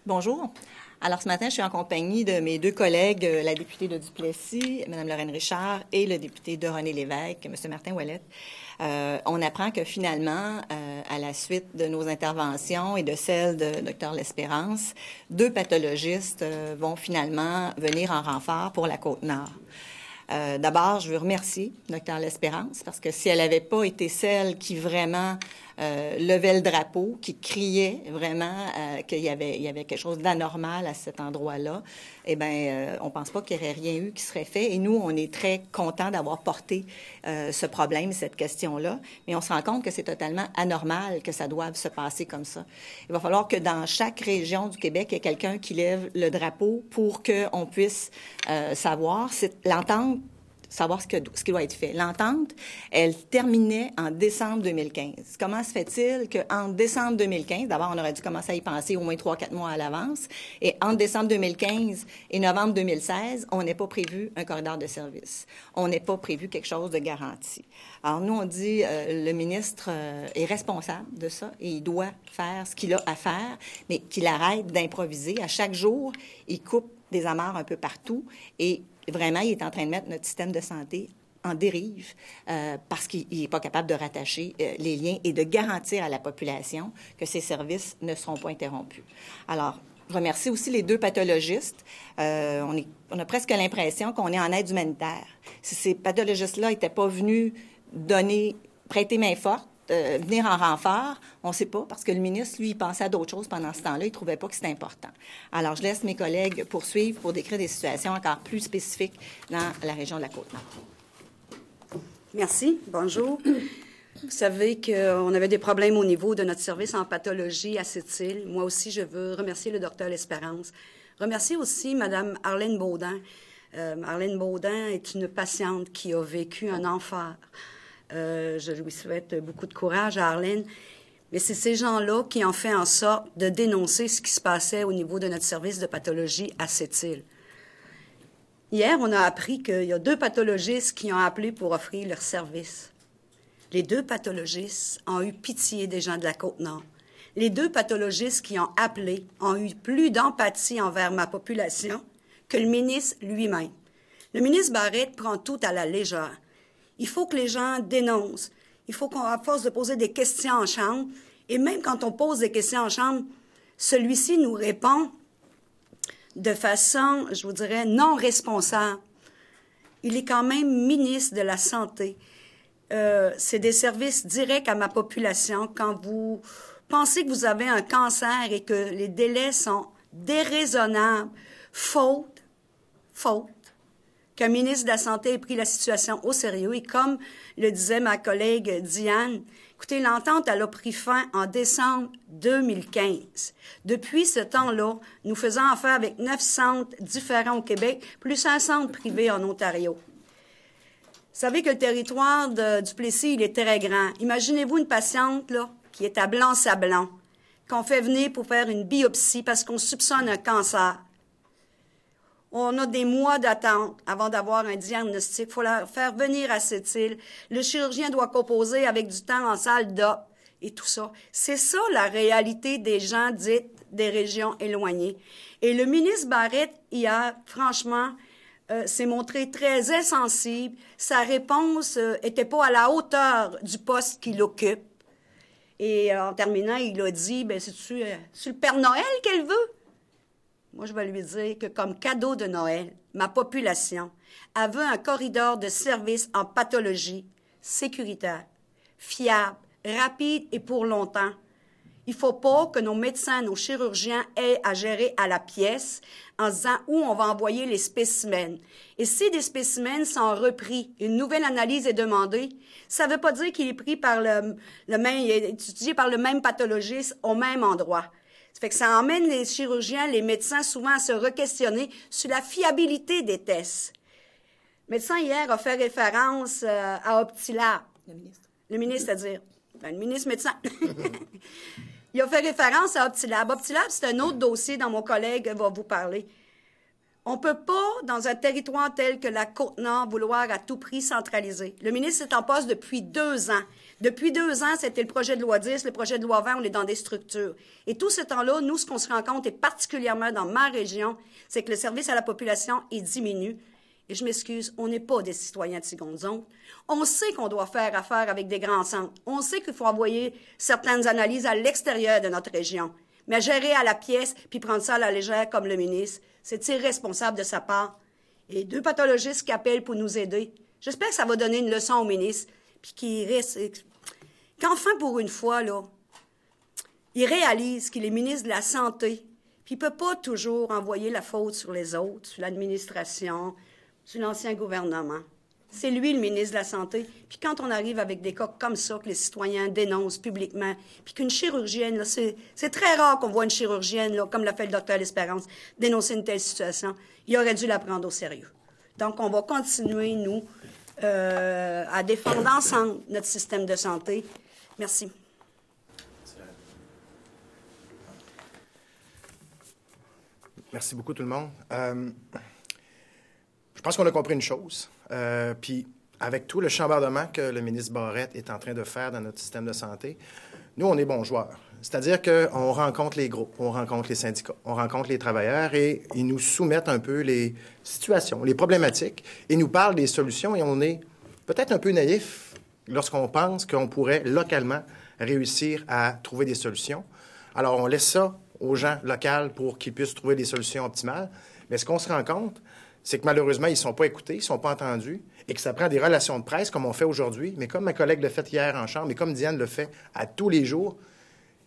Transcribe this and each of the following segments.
Bonjour. Alors, ce matin, je suis en compagnie de mes deux collègues, la députée de Duplessis, Mme Lorraine Richard, et le député de René-Lévesque, M. Martin Ouellette. On apprend que finalement, à la suite de nos interventions et de celles de Dr L'Espérance, deux pathologistes vont finalement venir en renfort pour la Côte-Nord. D'abord, je veux remercier Dr L'Espérance parce que si elle n'avait pas été celle qui vraiment levait le drapeau, qui criait vraiment qu'il y avait quelque chose d'anormal à cet endroit-là, eh bien, on ne pense pas qu'il n'y aurait rien eu qui serait fait. Et nous, on est très contents d'avoir porté ce problème, cette question-là. Mais on se rend compte que c'est totalement anormal que ça doive se passer comme ça. Il va falloir que dans chaque région du Québec, il y ait quelqu'un qui lève le drapeau pour qu'on puisse savoir. L'entente ce qui doit être fait. L'entente, elle terminait en décembre 2015. Comment se fait-il qu'en décembre 2015, d'abord, on aurait dû commencer à y penser au moins 3-4 mois à l'avance, et entre décembre 2015 et novembre 2016, on n'est pas prévu un corridor de service. On n'est pas prévu quelque chose de garanti. Alors, nous, on dit le ministre est responsable de ça et il doit faire ce qu'il a à faire, mais qu'il arrête d'improviser. À chaque jour, il coupe des amarres un peu partout et vraiment, il est en train de mettre notre système de santé en dérive parce qu'il n'est pas capable de rattacher les liens et de garantir à la population que ces services ne seront pas interrompus. Alors, je remercie aussi les deux pathologistes. On a presque l'impression qu'on est en aide humanitaire. Si ces pathologistes-là n'étaient pas venus prêter main forte, venir en renfort, on ne sait pas, parce que le ministre, lui, il pensait à d'autres choses pendant ce temps-là. Il ne trouvait pas que c'était important. Alors, je laisse mes collègues poursuivre pour décrire des situations encore plus spécifiques dans la région de la Côte-Nord. Merci. Bonjour. Vous savez qu'on avait des problèmes au niveau de notre service en pathologie à Sept-Îles. Moi aussi, je veux remercier le docteur L'Espérance. Remercier aussi Mme Arlène Baudin. Arlène Baudin est une patiente qui a vécu un enfer. Je lui souhaite beaucoup de courage à Arlène. Mais c'est ces gens-là qui ont fait en sorte de dénoncer ce qui se passait au niveau de notre service de pathologie à Sept-Îles. Hier, on a appris qu'il y a deux pathologistes qui ont appelé pour offrir leur service. Les deux pathologistes ont eu pitié des gens de la Côte-Nord. Les deux pathologistes qui ont appelé ont eu plus d'empathie envers ma population que le ministre lui-même. Le ministre Barrette prend tout à la légère. Il faut que les gens dénoncent. Il faut qu'on, à force de poser des questions en chambre, et même quand on pose des questions en chambre, celui-ci nous répond de façon, je vous dirais, non responsable. Il est quand même ministre de la Santé. C'est des services directs à ma population. Quand vous pensez que vous avez un cancer et que les délais sont déraisonnables, faute qu'un ministre de la Santé ait pris la situation au sérieux. Et comme le disait ma collègue Diane, écoutez, l'entente, elle a pris fin en décembre 2015. Depuis ce temps-là, nous faisons affaire avec 9 centres différents au Québec, plus un centre privé en Ontario. Vous savez que le territoire de Duplessis, il est très grand. Imaginez-vous une patiente là, qui est à Blanc-Sablon, qu'on fait venir pour faire une biopsie parce qu'on soupçonne un cancer. On a des mois d'attente avant d'avoir un diagnostic. Il faut la faire venir à Sept-Îles. Le chirurgien doit composer avec du temps en salle d'op et tout ça. C'est ça la réalité des gens dites des régions éloignées. Et le ministre Barrette, hier, franchement, s'est montré très insensible. Sa réponse était pas à la hauteur du poste qu'il occupe. Et en terminant, il a dit, c'est-tu le Père Noël qu'elle veut? Moi, je vais lui dire que comme cadeau de Noël, ma population, elle veut un corridor de services en pathologie sécuritaire, fiable, rapide et pour longtemps. Il ne faut pas que nos médecins, nos chirurgiens aient à gérer à la pièce en se disant où on va envoyer les spécimens. Et si des spécimens sont repris, une nouvelle analyse est demandée, ça ne veut pas dire qu'il est pris par il est étudié par le même pathologiste au même endroit. Ça fait que ça emmène les chirurgiens, les médecins souvent à se re-questionner sur la fiabilité des tests. Le médecin hier a fait référence à Optilab. Le ministre, c'est-à-dire, le ministre médecin. Il a fait référence à Optilab. Optilab, c'est un autre dossier dont mon collègue va vous parler. On ne peut pas, dans un territoire tel que la Côte-Nord, vouloir à tout prix centraliser. Le ministre est en poste depuis 2 ans. Depuis 2 ans, c'était le projet de loi 10, le projet de loi 20, on est dans des structures. Et tout ce temps-là, nous, ce qu'on se rend compte, et particulièrement dans ma région, c'est que le service à la population est diminue. Et je m'excuse, on n'est pas des citoyens de seconde zone. On sait qu'on doit faire affaire avec des grands centres. On sait qu'il faut envoyer certaines analyses à l'extérieur de notre région. Mais gérer à la pièce puis prendre ça à la légère comme le ministre, c'est irresponsable de sa part. Et 2 pathologistes qui appellent pour nous aider. J'espère que ça va donner une leçon au ministre, puis qu'il reste... qu'enfin, pour une fois, là, il réalise qu'il est ministre de la Santé, puis il ne peut pas toujours envoyer la faute sur les autres, sur l'administration, sur l'ancien gouvernement. C'est lui le ministre de la Santé. Puis quand on arrive avec des cas comme ça, que les citoyens dénoncent publiquement, puis qu'une chirurgienne, là, c'est très rare qu'on voit une chirurgienne, là, comme l'a fait le docteur L'Espérance, dénoncer une telle situation. Il aurait dû la prendre au sérieux. Donc, on va continuer, nous, à défendre ensemble notre système de santé. Merci. Merci beaucoup, tout le monde. Je pense qu'on a compris une chose. Puis, avec tout le chambardement que le ministre Barrette est en train de faire dans notre système de santé, nous, on est bons joueurs. C'est-à-dire qu'on rencontre les groupes, on rencontre les syndicats, on rencontre les travailleurs et ils nous soumettent un peu les situations, les problématiques et nous parlent des solutions et on est peut-être un peu naïf lorsqu'on pense qu'on pourrait localement réussir à trouver des solutions. Alors, on laisse ça aux gens locaux pour qu'ils puissent trouver des solutions optimales. Mais ce qu'on se rend compte, c'est que malheureusement, ils ne sont pas écoutés, ils ne sont pas entendus, et que ça prend des relations de presse comme on fait aujourd'hui, mais comme ma collègue l'a fait hier en chambre, et comme Diane le fait à tous les jours,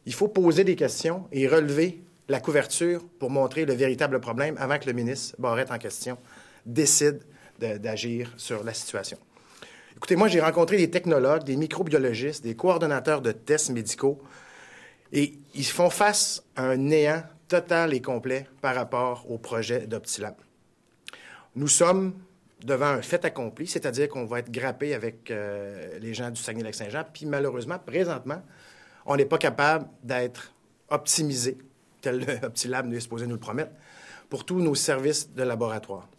il faut poser des questions et relever la couverture pour montrer le véritable problème avant que le ministre Barrette en question décide d'agir sur la situation. Écoutez, moi, j'ai rencontré des technologues, des microbiologistes, des coordonnateurs de tests médicaux, et ils font face à un néant total et complet par rapport au projet d'Optilab. Nous sommes devant un fait accompli, c'est-à-dire qu'on va être grappé avec les gens du Saguenay-Lac-Saint-Jean, puis malheureusement, présentement, on n'est pas capable d'être optimisé, tel Optilab est supposé nous le promettre, pour tous nos services de laboratoire.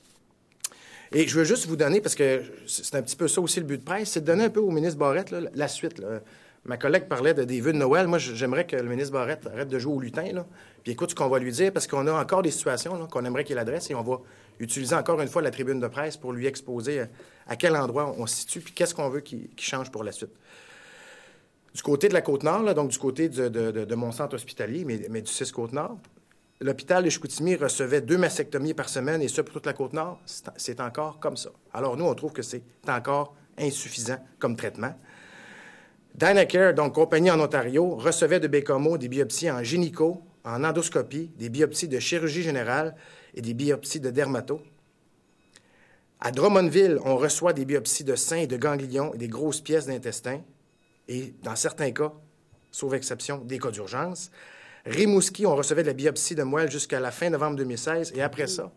Et je veux juste vous donner, parce que c'est un petit peu ça aussi le but de presse, c'est de donner un peu au ministre Barrette là, la suite. Là. Ma collègue parlait des vœux de Noël. Moi, j'aimerais que le ministre Barrette arrête de jouer au lutin, là, puis écoute ce qu'on va lui dire, parce qu'on a encore des situations là, qu'on aimerait qu'il adresse, et on va utiliser encore une fois la tribune de presse pour lui exposer à quel endroit on se situe, puis qu'est-ce qu'on veut qu'il change pour la suite. Du côté de la Côte-Nord, là, donc du côté de mon centre hospitalier, mais du 6 Côte-Nord, l'hôpital de Chicoutimi recevait 2 mastectomies par semaine, et ça pour toute la Côte-Nord, c'est encore comme ça. Alors nous, on trouve que c'est encore insuffisant comme traitement. Dynacare, donc compagnie en Ontario, recevait de Bécomo des biopsies en gynéco, en endoscopie, des biopsies de chirurgie générale et des biopsies de dermato. À Drummondville, on reçoit des biopsies de seins et de ganglions et des grosses pièces d'intestin, et dans certains cas, sauf exception, des cas d'urgence. Rimouski, on recevait de la biopsie de moelle jusqu'à la fin novembre 2016, et après ça,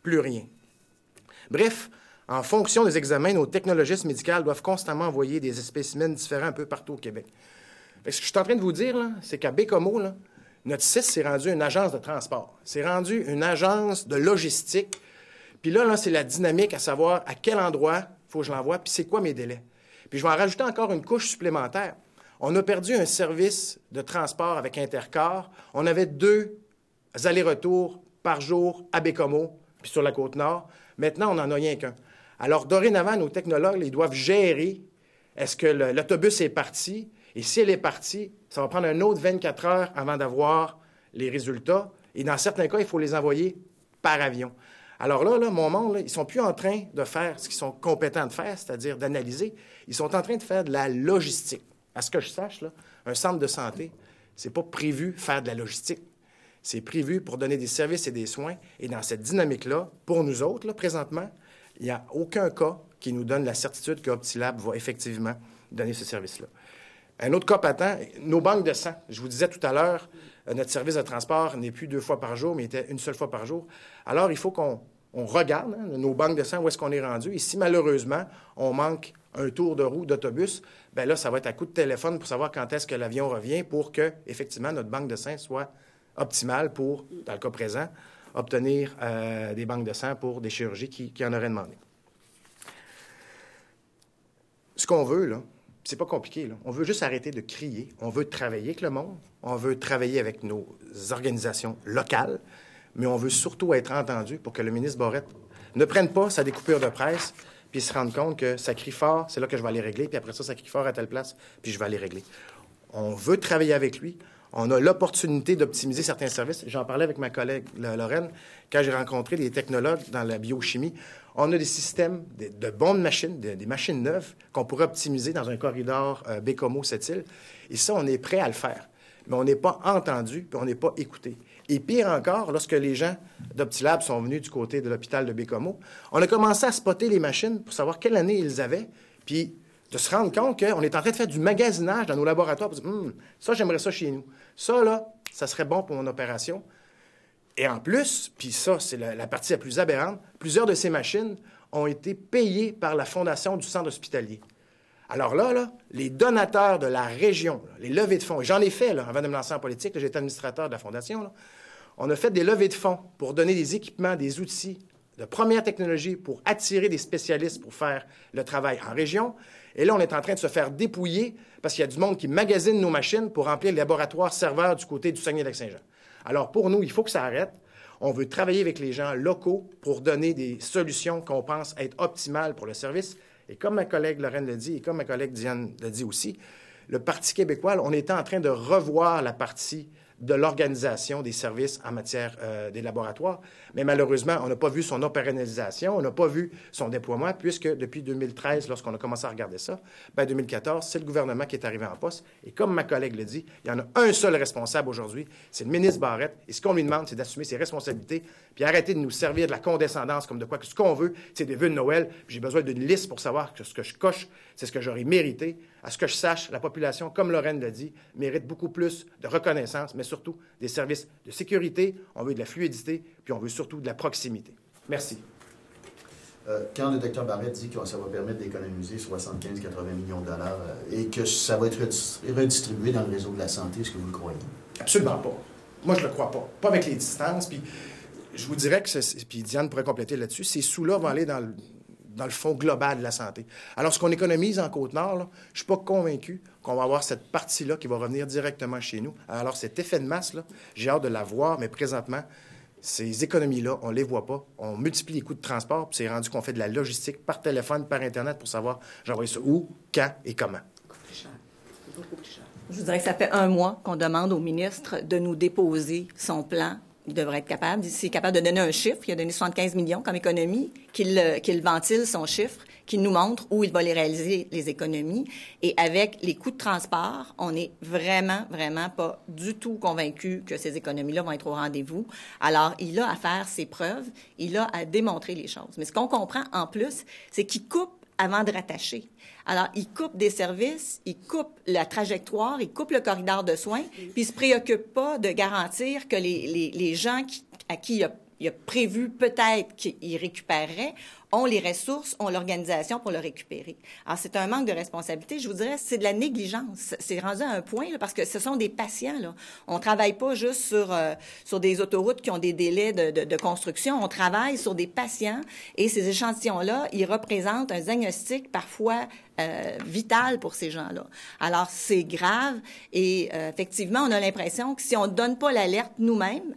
plus rien. Bref, en fonction des examens, nos technologistes médicaux doivent constamment envoyer des spécimens différents un peu partout au Québec. Ce que je suis en train de vous dire, là, c'est qu'à Bécomo, là, notre site s'est rendu une agence de transport. C'est rendu une agence de logistique. Puis là, c'est la dynamique à savoir à quel endroit il faut que je l'envoie, puis c'est quoi mes délais. Puis je vais en rajouter encore une couche supplémentaire. On a perdu un service de transport avec Intercar. On avait 2 allers-retours par jour à Bécomo, puis sur la Côte-Nord. Maintenant, on n'en a rien qu'un. Alors, dorénavant, nos technologues, ils doivent gérer est-ce que l'autobus est parti, et si elle est partie, ça va prendre un autre 24 heures avant d'avoir les résultats, et dans certains cas, il faut les envoyer par avion. Alors là, mon monde, là, ils ne sont plus en train de faire ce qu'ils sont compétents de faire, c'est-à-dire d'analyser. Ils sont en train de faire de la logistique. À ce que je sache, là, un centre de santé, c'est pas prévu faire de la logistique. C'est prévu pour donner des services et des soins. Et dans cette dynamique-là, pour nous autres, là, présentement, il n'y a aucun cas qui nous donne la certitude qu'Optilab va effectivement donner ce service-là. Un autre cas patent, nos banques de sang. Je vous disais tout à l'heure, notre service de transport n'est plus 2 fois par jour, mais était une seule fois par jour. Alors, il faut qu'on regarde nos banques de sang, où est-ce qu'on est rendu. Et si, malheureusement, on manque un tour de roue d'autobus, bien là, ça va être à coup de téléphone pour savoir quand est-ce que l'avion revient pour que, effectivement, notre banque de sang soit optimale pour, dans le cas présent, obtenir des banques de sang pour des chirurgies qui en auraient demandé. Ce qu'on veut, là, c'est pas compliqué, là. On veut juste arrêter de crier. On veut travailler avec le monde. On veut travailler avec nos organisations locales. Mais on veut surtout être entendu pour que le ministre Barrette ne prenne pas sa découpure de presse puis se rende compte que ça crie fort, c'est là que je vais aller régler, puis après ça crie fort à telle place, puis je vais aller régler. On veut travailler avec lui. On a l'opportunité d'optimiser certains services. J'en parlais avec ma collègue Lorraine quand j'ai rencontré des technologues dans la biochimie. On a des systèmes de bonnes machines, des machines neuves qu'on pourrait optimiser dans un corridor Bécomo-Sept-Îles. Et ça, on est prêt à le faire. Mais on n'est pas entendu, puis on n'est pas écouté. Et pire encore, lorsque les gens d'Optilab sont venus du côté de l'hôpital de Bécomo, on a commencé à spotter les machines pour savoir quelle année ils avaient, puis de se rendre compte qu'on est en train de faire du magasinage dans nos laboratoires pour dire « ça, j'aimerais ça chez nous. Ça, là, ça serait bon pour mon opération. » Et en plus, puis ça, c'est la partie la plus aberrante, plusieurs de ces machines ont été payées par la Fondation du Centre hospitalier. Alors là, les donateurs de la région, là, les levées de fonds, et j'en ai fait là, avant de me lancer en politique, j'étais administrateur de la Fondation, là, on a fait des levées de fonds pour donner des équipements, des outils de première technologie pour attirer des spécialistes pour faire le travail en région. Et là, on est en train de se faire dépouiller parce qu'il y a du monde qui magasine nos machines pour remplir les laboratoires serveurs du côté du Saguenay-Lac-Saint-Jean. Alors, pour nous, il faut que ça arrête. On veut travailler avec les gens locaux pour donner des solutions qu'on pense être optimales pour le service. Et comme ma collègue Lorraine l'a dit, et comme ma collègue Diane l'a dit aussi, le Parti québécois, on était en train de revoir la partie de l'organisation des services en matière des laboratoires. Mais malheureusement, on n'a pas vu son opérationnalisation, on n'a pas vu son déploiement, puisque depuis 2013, lorsqu'on a commencé à regarder ça, 2014, c'est le gouvernement qui est arrivé en poste. Et comme ma collègue le dit, il y en a un seul responsable aujourd'hui, c'est le ministre Barrette. Et ce qu'on lui demande, c'est d'assumer ses responsabilités, puis arrêter de nous servir de la condescendance comme de quoi que ce qu'on veut, c'est des vœux de Noël. Puis j'ai besoin d'une liste pour savoir que ce que je coche, c'est ce que j'aurais mérité. À ce que je sache, la population, comme Lorraine l'a dit, mérite beaucoup plus de reconnaissance, mais surtout des services de sécurité. On veut de la fluidité, puis on veut surtout de la proximité. Merci. Quand le Dr Barrette dit que ça va permettre d'économiser 75-80 millions de dollars et que ça va être redistribué dans le réseau de la santé, est-ce que vous le croyez? Absolument pas. Moi, je le crois pas. Pas avec les distances. Puis je vous dirais que, puis Diane pourrait compléter là-dessus, ces sous-là vont aller dans le fond global de la santé. Alors, ce qu'on économise en Côte-Nord, là, je ne suis pas convaincu qu'on va avoir cette partie-là qui va revenir directement chez nous. Alors, cet effet de masse, là, j'ai hâte de la voir, mais présentement, ces économies-là, on ne les voit pas. On multiplie les coûts de transport, puis c'est rendu qu'on fait de la logistique par téléphone, par Internet pour savoir j'envoie ça où, quand et comment. Beaucoup plus cher. Beaucoup plus cher. Je vous dirais que ça fait 1 mois qu'on demande au ministre de nous déposer son plan. Il devrait être capable. S'il est capable de donner un chiffre, il a donné 75 millions comme économie, qu'il ventile son chiffre, qu'il nous montre où il va les réaliser, les économies. Et avec les coûts de transport, on n'est vraiment, vraiment pas du tout convaincu que ces économies-là vont être au rendez-vous. Alors, il a à faire ses preuves, il a à démontrer les choses. Mais ce qu'on comprend en plus, c'est qu'il coupe avant de rattacher. Alors, il coupe des services, il coupe la trajectoire, il coupe le corridor de soins, puis il ne se préoccupe pas de garantir que les gens à qui il a prévu peut-être qu'ils récupéreraient ont les ressources, ont l'organisation pour le récupérer. Alors, c'est un manque de responsabilité. Je vous dirais, c'est de la négligence. C'est rendu à un point, là, parce que ce sont des patients, là. On travaille pas juste sur des autoroutes qui ont des délais de construction. On travaille sur des patients et ces échantillons-là, ils représentent un diagnostic parfois vital pour ces gens-là. Alors, c'est grave et effectivement, on a l'impression que si on ne donne pas l'alerte nous-mêmes,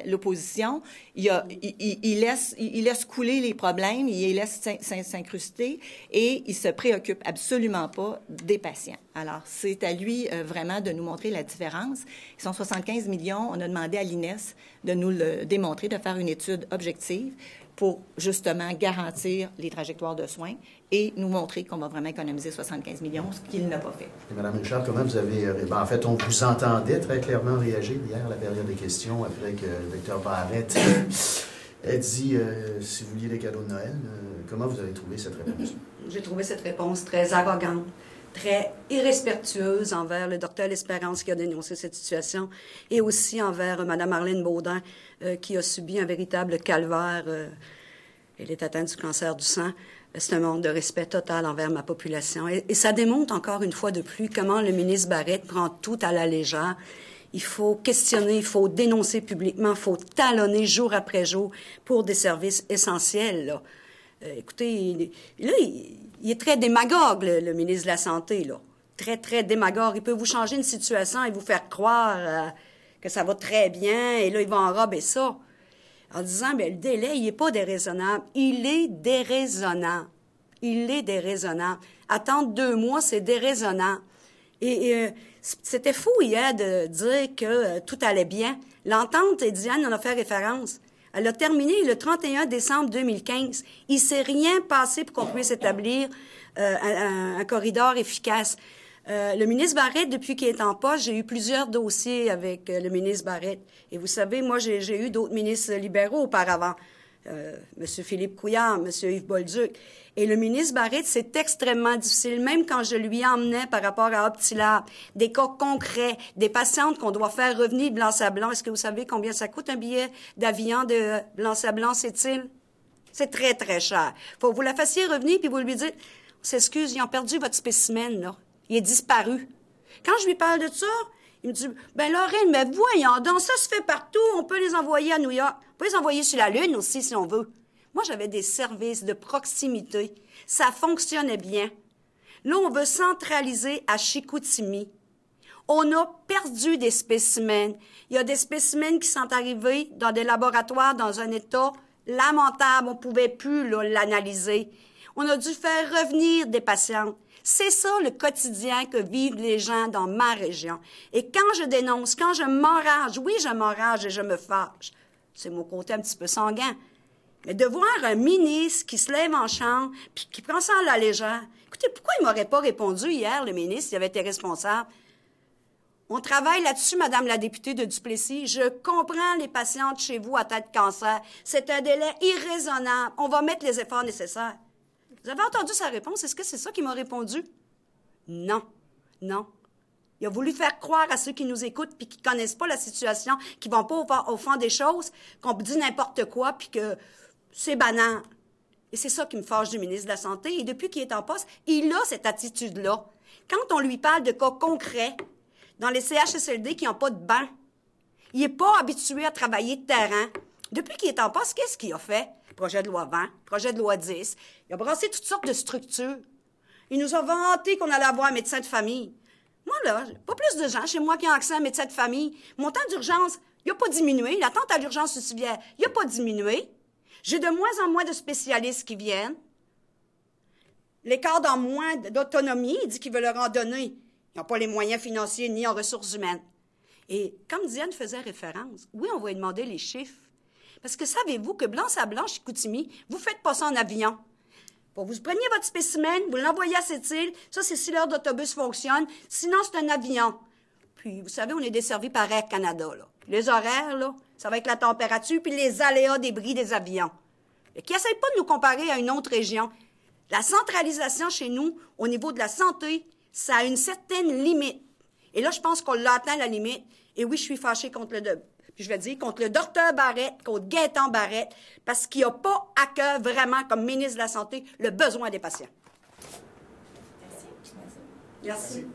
l'opposition, il laisse couler les problèmes, il les laisse s'incruster et il se préoccupe absolument pas des patients. Alors, c'est à lui vraiment de nous montrer la différence. Ils sont 75 millions. On a demandé à l'INES de nous le démontrer, de faire une étude objective pour justement garantir les trajectoires de soins et nous montrer qu'on va vraiment économiser 75 millions, ce qu'il n'a pas fait. Et Mme Richard, comment vous avez... en fait, on vous entendait très clairement réagir hier à la période des questions après que le Dr Barrette ait dit si vous vouliez les cadeaux de Noël. Comment vous avez trouvé cette réponse? J'ai trouvé cette réponse très arrogante, très irrespectueuse envers le docteur L'Espérance qui a dénoncé cette situation et aussi envers Mme Arlene Baudin qui a subi un véritable calvaire. Elle est atteinte du cancer du sang. C'est un manque de respect total envers ma population. Et ça démontre encore une fois de plus comment le ministre Barrette prend tout à la légère. il faut questionner, il faut dénoncer publiquement, il faut talonner jour après jour pour des services essentiels, là. Écoutez, il est très démagogue, le ministre de la Santé, là. Très, très démagogue. Il peut vous changer une situation et vous faire croire que ça va très bien, et là, il va enrober ça. En disant, bien, le délai, il n'est pas déraisonnable. Il est déraisonnable. Il est déraisonnable. Attendre 2 mois, c'est déraisonnable. Et c'était fou hier de dire que tout allait bien. L'entente, et Diane en a fait référence. Elle a terminé le 31 décembre 2015. Il ne s'est rien passé pour qu'on puisse établir un corridor efficace. Le ministre Barrette, depuis qu'il est en poste, j'ai eu plusieurs dossiers avec le ministre Barrette. Et vous savez, moi, j'ai eu d'autres ministres libéraux auparavant. M. Philippe Couillard, M. Yves Bolduc. Et le ministre Barrette, c'est extrêmement difficile, même quand je lui emmenais par rapport à Optilab, des cas concrets, des patientes qu'on doit faire revenir de Blanc-Sablon. Est-ce que vous savez combien ça coûte un billet d'avion de Blanc-Sablon, c'est-il? C'est très, très cher. Faut que vous la fassiez revenir, puis vous lui dites, on s'excuse, ils ont perdu votre spécimen, là. Il est disparu. Quand je lui parle de ça, il me dit, ben Lorraine, mais voyons donc, ça se fait partout, on peut les envoyer à New York. On peut les envoyer sur la Lune aussi, si on veut. Moi, j'avais des services de proximité. Ça fonctionnait bien. Là, on veut centraliser à Chicoutimi. On a perdu des spécimens. Il y a des spécimens qui sont arrivés dans des laboratoires dans un état lamentable. On ne pouvait plus l'analyser. On a dû faire revenir des patientes. C'est ça le quotidien que vivent les gens dans ma région. Et quand je dénonce, quand je m'enrage, oui, je m'enrage et je me fâche. C'est mon côté un petit peu sanguin. Mais de voir un ministre qui se lève en chambre puis qui prend ça à la légère. Écoutez, pourquoi il m'aurait pas répondu hier, le ministre, s'il avait été responsable? On travaille là-dessus, Madame la députée de Duplessis. Je comprends les patientes chez vous à tête de cancer. C'est un délai irraisonnable. On va mettre les efforts nécessaires. Vous avez entendu sa réponse? Est-ce que c'est ça qu'il m'a répondu? Non. Non. Il a voulu faire croire à ceux qui nous écoutent puis qui connaissent pas la situation, qui vont pas au fond des choses, qu'on dit n'importe quoi puis que c'est banal. Et c'est ça qui me fâche du ministre de la Santé. Et depuis qu'il est en poste, il a cette attitude-là. Quand on lui parle de cas concrets dans les CHSLD qui n'ont pas de banc, il n'est pas habitué à travailler de terrain. Depuis qu'il est en poste, qu'est-ce qu'il a fait? Projet de loi 20, projet de loi 10. Il a brassé toutes sortes de structures. Il nous a vanté qu'on allait avoir un médecin de famille. Moi, là, pas plus de gens chez moi qui ont accès à un médecin de famille. Mon temps d'urgence, il n'a pas diminué. L'attente à l'urgence hospitalière, il n'a pas diminué. J'ai de moins en moins de spécialistes qui viennent. Les cadres ont moins d'autonomie, il dit qu'il veut leur en donner. Ils n'ont pas les moyens financiers ni en ressources humaines. Et comme Diane faisait référence, oui, on va lui demander les chiffres. Parce que savez-vous que Blanc-Sablon, Chicoutimi, vous ne faites pas ça en avion. Vous preniez votre spécimen, vous l'envoyez à cette île, ça, c'est si l'heure d'autobus fonctionne. Sinon, c'est un avion. Puis, vous savez, on est desservi par Air Canada, là. Puis les horaires, là, ça va être la température puis les aléas des bris des avions. Et qui n'essayent pas de nous comparer à une autre région. La centralisation chez nous, au niveau de la santé, ça a une certaine limite. Et là, je pense qu'on l'a atteint, la limite. Et oui, je suis fâchée contre puis je vais dire, contre le docteur Barrette, contre Gaétan Barrette, parce qu'il n'a pas à cœur vraiment, comme ministre de la Santé, le besoin des patients. Merci. Merci.